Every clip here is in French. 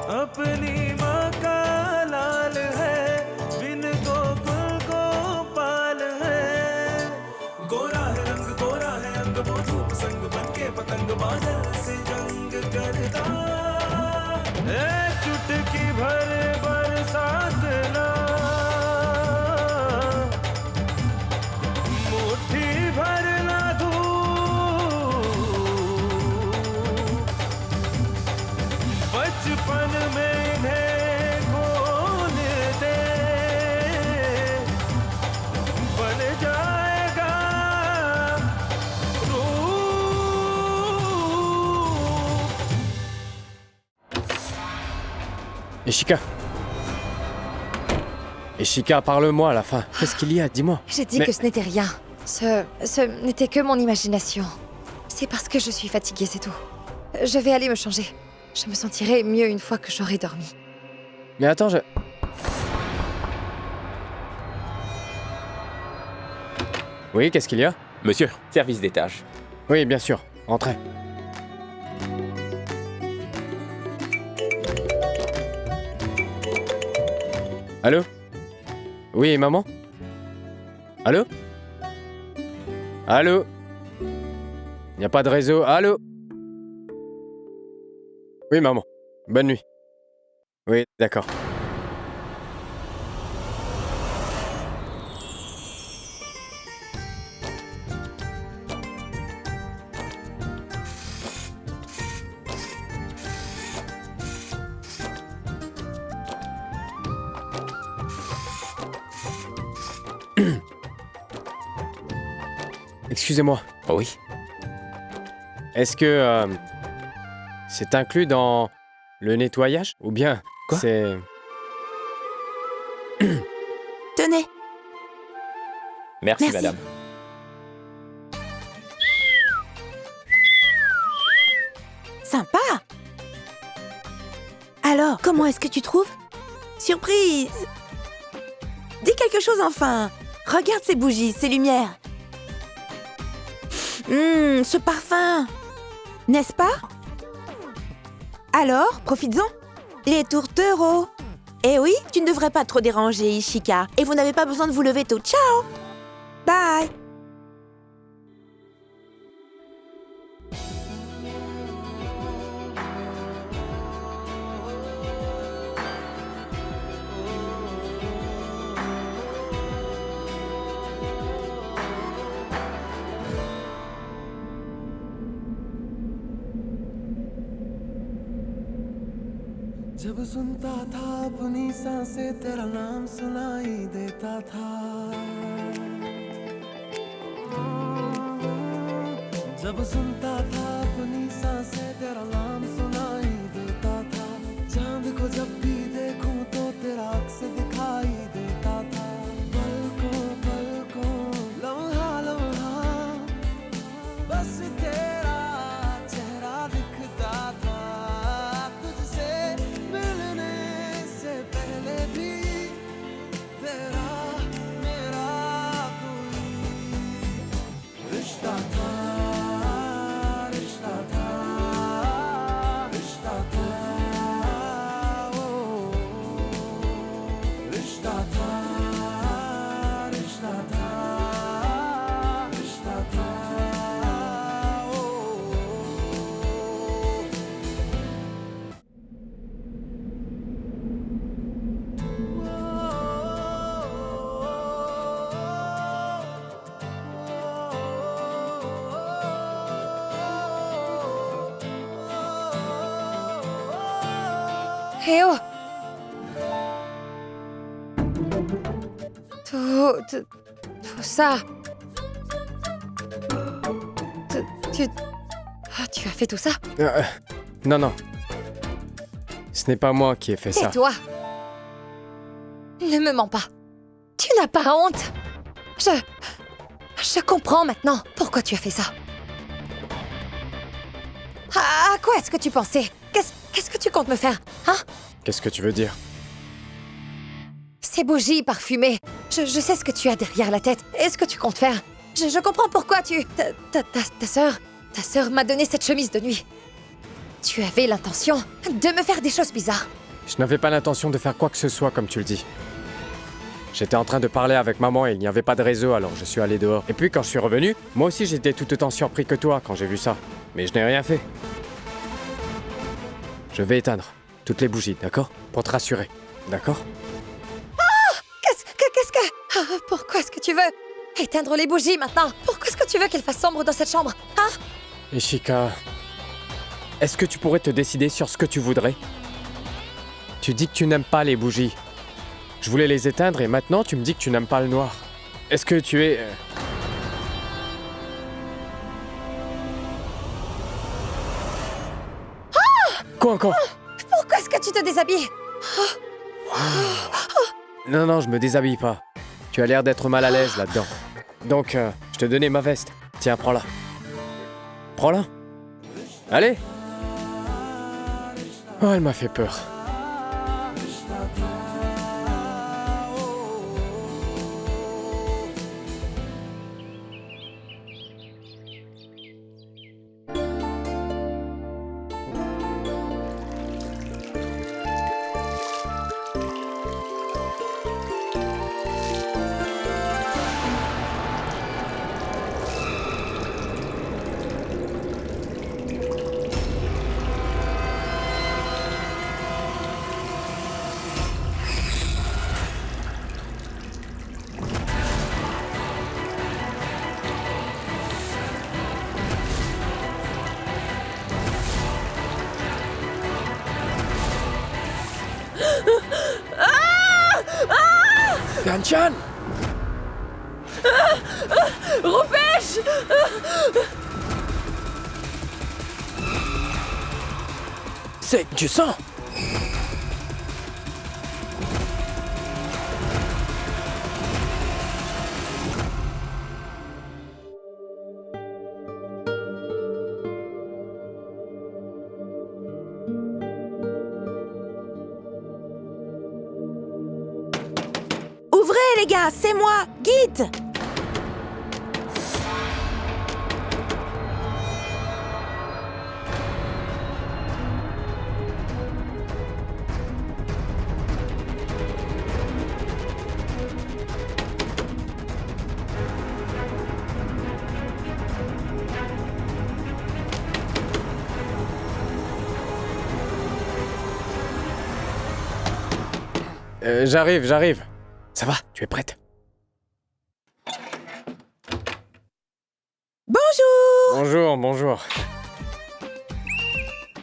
अपनी माँ का लाल है, बिन गोकुल गोपाल है। गोरा है रंग, गोरा है अंग, वो धूप संग बनके पतंग बादल से जंग करता। चुटकी भर बरसात ना, मुट्ठी भर ना धूप, बचपन में इन्हें खोल दे, बन जाएगा रूप। Ishika. Ishika, parle-moi à la fin. Qu'est-ce qu'il y a? Dis-moi. J'ai dit Mais- que ce n'était rien. Ce n'était que mon imagination. C'est parce que je suis fatiguée, c'est tout. Je vais aller me changer. Je me sentirai mieux une fois que j'aurai dormi. Mais attends, je... Oui, qu'est-ce qu'il y a? Monsieur, service d'étage. Oui, bien sûr. Entrez. Allô? Oui, maman? Allô? Allô? Y a pas de réseau. Allô? Oui, maman. Bonne nuit. Oui, d'accord. Excusez-moi. Oh oui. Est-ce que c'est inclus dans le nettoyage? Ou bien Quoi? c'est... Tenez, Merci, Merci. madame. sympa. Alors, comment est-ce que tu trouves? Surprise. Dis quelque chose enfin. Regarde ces bougies, ces lumières. Ce parfum. N'est-ce pas? Alors, profites-en. Les tourtereaux. Eh oui, tu ne devrais pas trop déranger, Ishika. Et vous n'avez pas besoin de vous lever tôt. Ciao. Bye. जब सुनता था अपनी सांसें तेरा नाम सुनाई देता था। जब सुनता था अपनी सांसें तेरा नाम सुनाई देता था। चांद को जब भी देखूं तो तेरा अक्स दिखाई देता था। पलकों पलकों लम्हा लम्हा बस तेरा चेहरा दिखता था। तुझसे मिलने से पहले भी तेरा मेरा कोई रिश्ता था, रिश्ता था, रिश्ता था, ओ रिश्ता था, रिश्ता था, रिश्ता था, ओ Hé oh! Tout ça... Tu as fait tout ça? Non, non. Ce n'est pas moi qui ai fait ça. Tais-toi! Ne me mens pas. Tu n'as pas honte? Je comprends maintenant pourquoi tu as fait ça. À quoi est-ce que tu pensais? Qu'est-ce que tu comptes me faire? Hein? Qu'est-ce que tu veux dire? Ces bougies parfumées. Je sais ce que tu as derrière la tête et ce que tu comptes faire. Je comprends pourquoi tu... Ta sœur m'a donné cette chemise de nuit. Tu avais l'intention de me faire des choses bizarres. Je n'avais pas l'intention de faire quoi que ce soit comme tu le dis. J'étais en train de parler avec maman et il n'y avait pas de réseau, alors je suis allé dehors. Et puis quand je suis revenu, moi aussi j'étais tout autant surpris que toi quand j'ai vu ça. Mais je n'ai rien fait. Je vais éteindre toutes les bougies, d'accord? Pour te rassurer, d'accord? Qu'est-ce que... Ah, pourquoi est-ce que tu veux éteindre les bougies maintenant? Pourquoi est-ce que tu veux qu'il fasse sombre dans cette chambre? Hein? Ishika, est-ce que tu pourrais te décider sur ce que tu voudrais? Tu dis que tu n'aimes pas les bougies. Je voulais les éteindre et maintenant tu me dis que tu n'aimes pas le noir. Est-ce que tu es... Quoi encore? Pourquoi est-ce que tu te déshabilles? Non, je me déshabille pas. Tu as l'air d'être mal à l'aise là-dedans. Donc, je te donnais ma veste. Tiens, prends-la. Prends-la. Allez. Oh, elle m'a fait peur. Tian-chan! Roupesh! C'est du sang! Ouvrez les gars, c'est moi, Git! J'arrive. Ça va, tu es prête? Bonjour! Bonjour.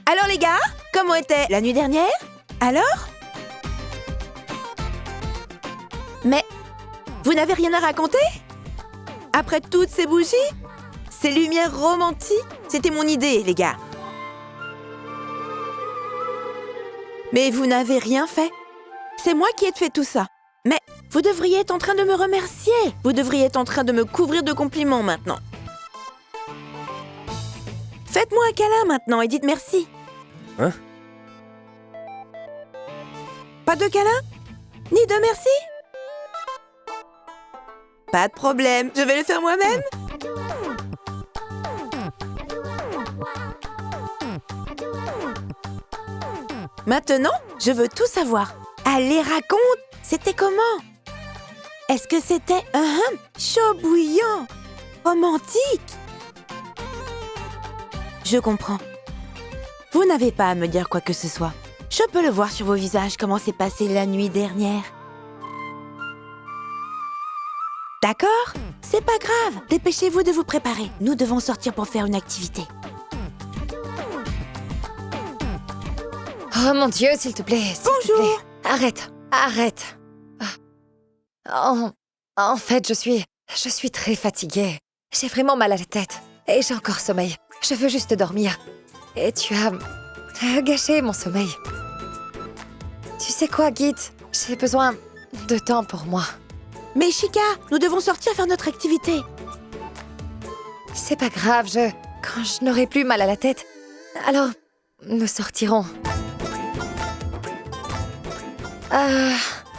Alors les gars, comment était la nuit dernière? Alors? Mais vous n'avez rien à raconter? Après toutes ces bougies? Ces lumières romantiques? C'était mon idée, les gars. Mais vous n'avez rien fait. C'est moi qui ai fait tout ça. Mais vous devriez être en train de me remercier. Vous devriez être en train de me couvrir de compliments maintenant. Faites-moi un câlin maintenant et dites merci. Hein? Pas de câlin? Ni de merci? Pas de problème, je vais le faire moi-même. Maintenant, je veux tout savoir. Allez, raconte, c'était comment? Est-ce que c'était chaud bouillant, romantique? Je comprends. Vous n'avez pas à me dire quoi que ce soit. Je peux le voir sur vos visages comment s'est passée la nuit dernière. D'accord? C'est pas grave. Dépêchez-vous de vous préparer. Nous devons sortir pour faire une activité. Oh mon Dieu, s'il te plaît, s'il te Bonjour. plaît. Arrête. En fait, je suis très fatiguée. J'ai vraiment mal à la tête. Et j'ai encore sommeil. Je veux juste dormir. Et tu as gâché mon sommeil. Tu sais quoi, Git? J'ai besoin de temps pour moi. Mais Chica, nous devons sortir faire notre activité. C'est pas grave, quand je n'aurai plus mal à la tête, alors nous sortirons.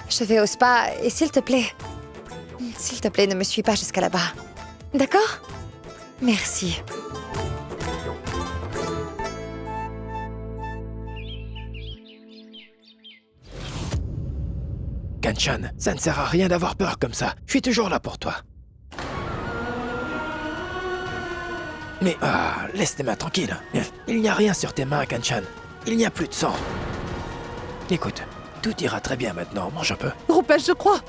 Je vais au spa et s'il te plaît, ne me suis pas jusqu'à là-bas. D'accord? Merci. Kanchan. Ça ne sert à rien d'avoir peur comme ça. Je suis toujours là pour toi. Mais laisse tes mains tranquilles. Il n'y a rien sur tes mains, Kanchan. Il n'y a plus de sang. Écoute, tout ira très bien maintenant. Mange un peu. Rupesh, je crois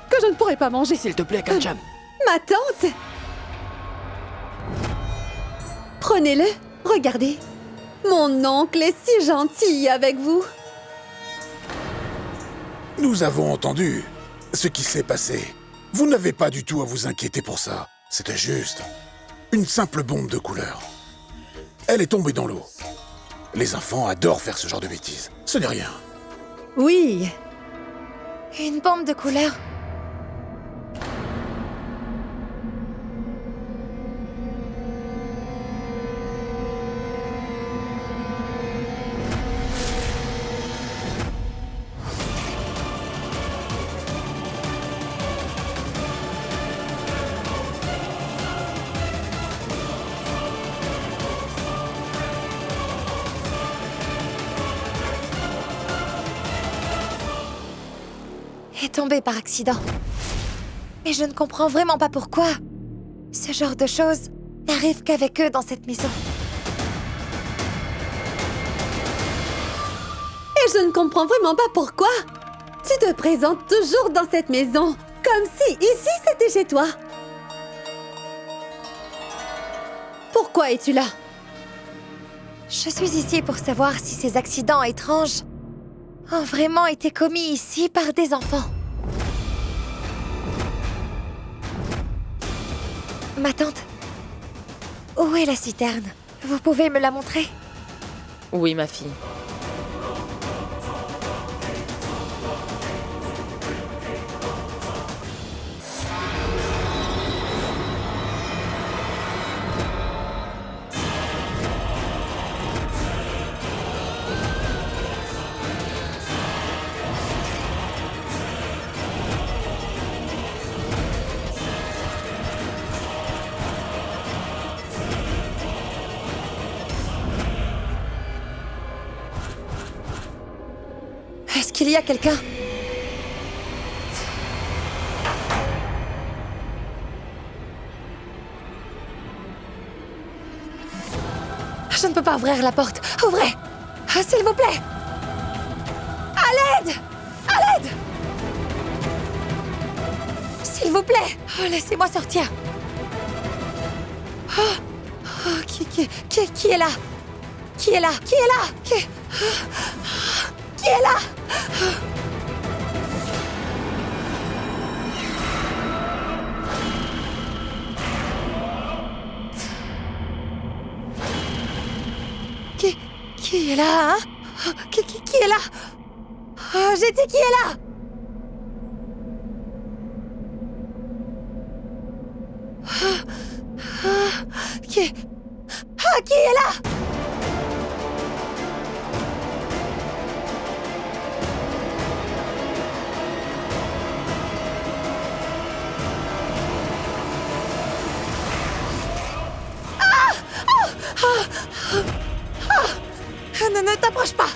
que je ne pourrai pas manger. S'il te plaît, Kanchan. Ma tante! Prenez-le, regardez. Mon oncle est si gentil avec vous. Nous avons entendu ce qui s'est passé. Vous n'avez pas du tout à vous inquiéter pour ça. C'était juste une simple bombe de couleur. Elle est tombée dans l'eau. Les enfants adorent faire ce genre de bêtises. Ce n'est rien. Oui, Une bombe de couleur. Est tombée par accident. Et je ne comprends vraiment pas pourquoi. Ce genre de choses n'arrive qu'avec eux dans cette maison. et je ne comprends vraiment pas pourquoi. Tu te présentes toujours dans cette maison, comme si ici c'était chez toi. Pourquoi es-tu là? Je suis ici pour savoir si ces accidents étranges ont vraiment été commis ici par des enfants. Ma tante, où est la citerne? Vous pouvez me la montrer? Oui, ma fille. Est-ce qu'il y a quelqu'un? Je ne peux pas ouvrir la porte. Ouvrez! Ah, s'il vous plaît! À l'aide! À l'aide! S'il vous plaît! Oh, laissez-moi sortir. Qui est là? Qui est là? Qui est là? Qui est là? Qui est là, hein? Qui est là? Oh, j'ai dit qui est là? Qui est là? Ne t'approche pas!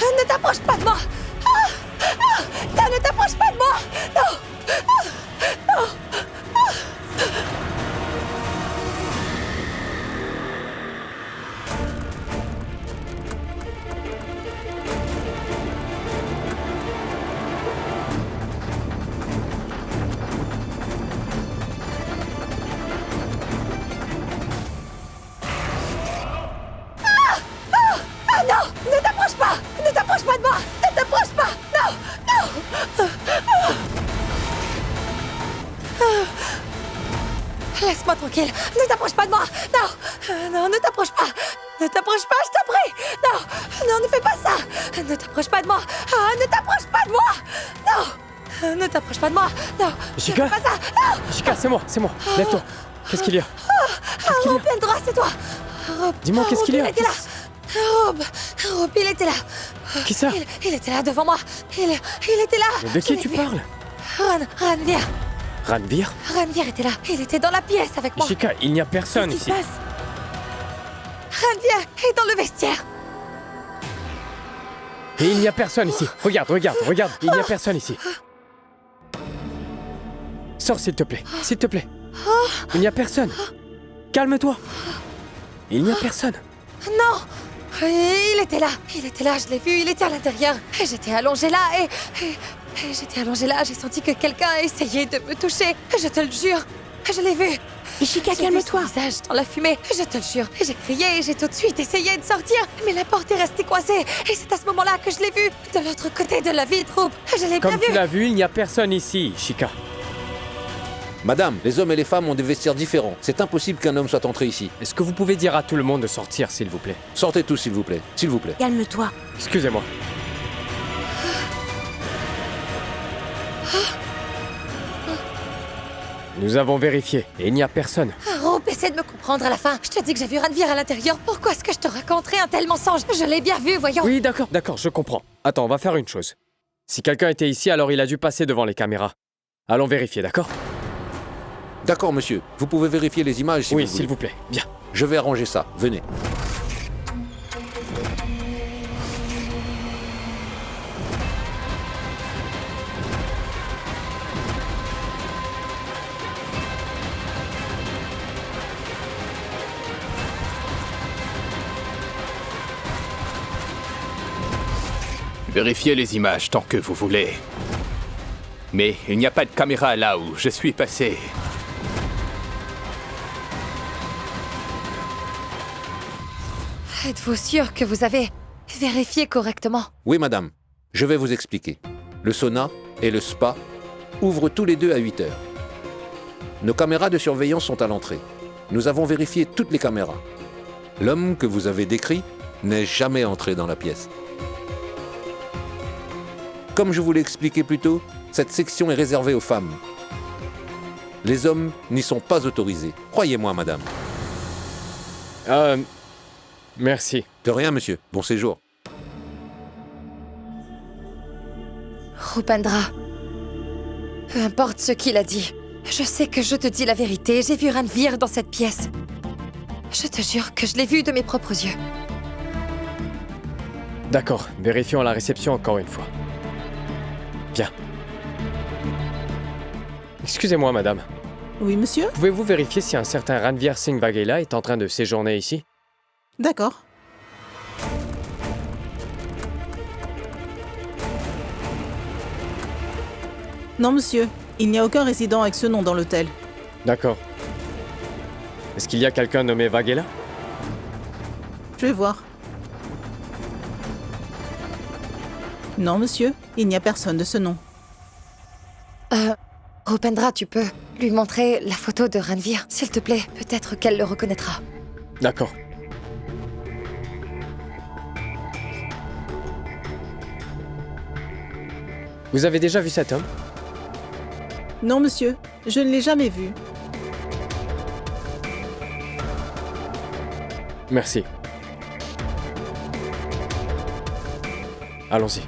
Ne t'approche pas de moi! Ne t'approche pas de moi! Non! Non! Non! Ne t'approche pas! Ne t'approche pas de moi! Ne t'approche pas! Non! Non! Laisse-moi tranquille! Ne t'approche pas de moi! Non! Non, ne t'approche pas! Ne t'approche pas, je t'en prie! Non! Non, ne fais pas ça! Ne t'approche pas de moi! Ne t'approche pas de moi! Non! Ne t'approche pas de moi! Non! Ishika? Ne fais pas ça! Non! Ishika, c'est moi, c'est moi. Lève-toi. Qu'est-ce qu'il y a? Qu'est-ce qu'il y a? Rob, plein droit, c'est toi! Rob, Dis-moi, qu'est-ce qu'il y a? Rob, il était là! Rob, il était là! Qui ça? Il était là devant moi! Il était là! Mais de qui Je tu l'ai vu. parles? Ranvir! Ranvir? Ranvir était là! Il était dans la pièce avec moi! Ishika, il n'y a personne Qu'est-ce qui ici. se passe? Ranvir est dans le vestiaire! Et il n'y a personne ici. Regarde, regarde, regarde. Il n'y a personne ici. Sors, s'il te plaît. S'il te plaît. Il n'y a personne. Calme-toi. Il n'y a personne. Non! Il était là, je l'ai vu, il était à l'intérieur. Et j'étais allongée là, et j'étais allongée là, j'ai senti que quelqu'un a essayé de me toucher. Je te le jure, je l'ai vu. Ishika, J'ai vu son calme-toi. visage dans la fumée, je te le jure. J'ai crié et j'ai tout de suite essayé de sortir, mais la porte est restée coincée. Et c'est à ce moment-là que je l'ai vu, de l'autre côté de la vitre. Je l'ai bien Comme tu vu. l'as vu, il n'y a personne ici, Ishika. Madame, les hommes et les femmes ont des vestiaires différents. C'est impossible qu'un homme soit entré ici. Est-ce que vous pouvez dire à tout le monde de sortir, s'il vous plaît? Sortez tous, s'il vous plaît. S'il vous plaît. Calme-toi. Excusez-moi. Nous avons vérifié, et il n'y a personne. Rope, essaie de me comprendre à la fin. Je te dis que j'ai vu Ranveer à l'intérieur. Pourquoi est-ce que je te raconterais un tel mensonge? Je l'ai bien vu, voyons. Oui, d'accord, d'accord, je comprends. Attends, on va faire une chose. Si quelqu'un était ici, alors il a dû passer devant les caméras. Allons vérifier, d'accord? D'accord, monsieur. Vous pouvez vérifier les images si Oui, vous voulez. s'il vous plaît. Bien. Je vais arranger ça. Venez. Vérifiez les images tant que vous voulez. Mais il n'y a pas de caméra là où je suis passé. Êtes-vous sûr que vous avez vérifié correctement? Oui, madame. Je vais vous expliquer. Le sauna et le spa ouvrent tous les deux à 8 heures. Nos caméras de surveillance sont à l'entrée. Nous avons vérifié toutes les caméras. L'homme que vous avez décrit n'est jamais entré dans la pièce. Comme je vous l'ai expliqué plus tôt, cette section est réservée aux femmes. Les hommes n'y sont pas autorisés. Croyez-moi, madame. Merci. De rien, monsieur. Bon séjour. Rupendra, peu importe ce qu'il a dit, je sais que je te dis la vérité. J'ai vu Ranveer dans cette pièce. Je te jure que je l'ai vu de mes propres yeux. D'accord, vérifions à la réception encore une fois. Bien. Excusez-moi, madame. Oui, monsieur? Pouvez-vous vérifier si un certain Ranveer Singh Waghela est en train de séjourner ici? D'accord. Non, monsieur. Il n'y a aucun résident avec ce nom dans l'hôtel. D'accord. Est-ce qu'il y a quelqu'un nommé Waghela? Je vais voir. Non, monsieur. Il n'y a personne de ce nom. Rupendra, tu peux lui montrer la photo de Ranveer, s'il te plaît. Peut-être qu'elle le reconnaîtra. D'accord. Vous avez déjà vu cet homme? Non, monsieur. Je ne l'ai jamais vu. Merci. Allons-y.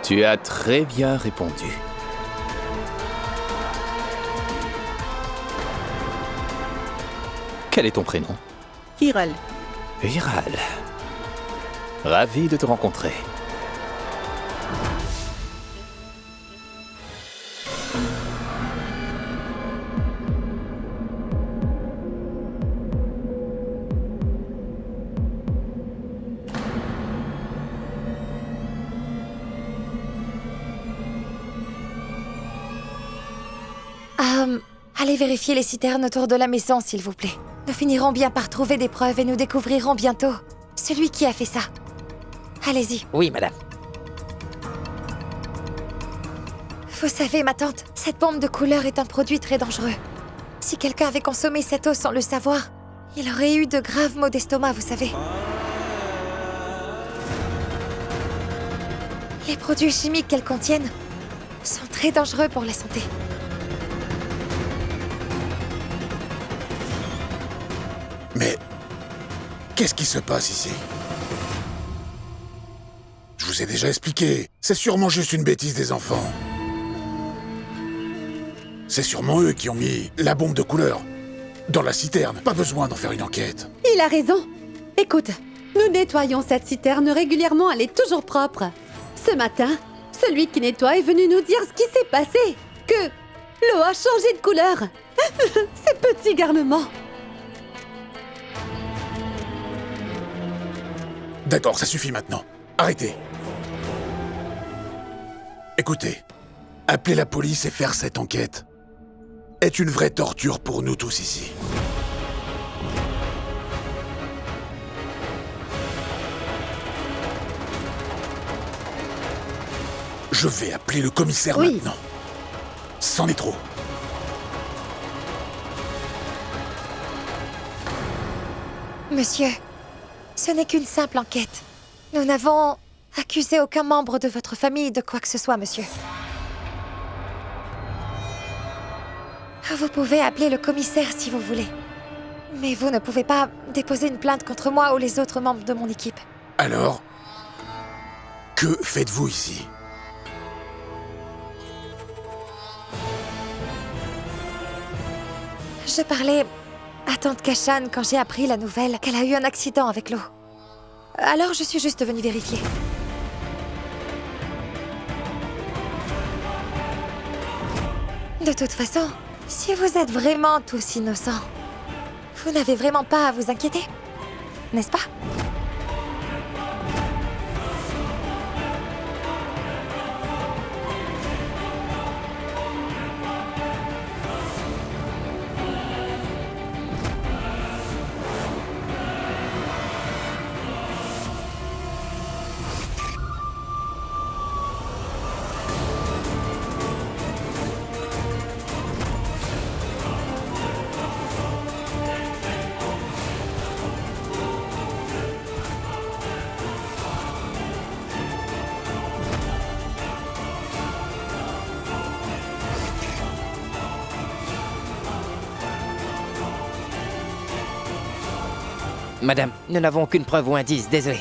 Tu as très bien répondu. Quel est ton prénom? Hiral. Hiral. Ravi de te rencontrer. Allez vérifier les citernes autour de la maison, s'il vous plaît. Nous finirons bien par trouver des preuves et nous découvrirons bientôt celui qui a fait ça. Allez-y. Oui, madame. Vous savez, ma tante, cette bombe de couleur est un produit très dangereux. Si quelqu'un avait consommé cette eau sans le savoir, il aurait eu de graves maux d'estomac, vous savez. Les produits chimiques qu'elle contiennent sont très dangereux pour la santé. Mais qu'est-ce qui se passe ici? Je vous ai déjà expliqué. C'est sûrement juste une bêtise des enfants. C'est sûrement eux qui ont mis la bombe de couleur dans la citerne. Pas besoin d'en faire une enquête. Il a raison. Écoute, nous nettoyons cette citerne régulièrement, elle est toujours propre. Ce matin, celui qui nettoie est venu nous dire ce qui s'est passé. Que l'eau a changé de couleur. Ces petits garnements. D'accord, ça suffit maintenant. Arrêtez. Écoutez, appeler la police et faire cette enquête est une vraie torture pour nous tous ici. Je vais appeler le commissaire maintenant. C'en est trop. Monsieur, ce n'est qu'une simple enquête. Nous n'avons accusé aucun membre de votre famille de quoi que ce soit, monsieur. Vous pouvez appeler le commissaire si vous voulez. Mais vous ne pouvez pas déposer une plainte contre moi ou les autres membres de mon équipe. Alors, que faites-vous ici? Je parlais à tante Kashan quand j'ai appris la nouvelle qu'elle a eu un accident avec l'eau. Alors je suis juste venue vérifier. De toute façon, si vous êtes vraiment tous innocents, vous n'avez vraiment pas à vous inquiéter, n'est-ce pas? Madame, nous n'avons aucune preuve ou indice, désolé.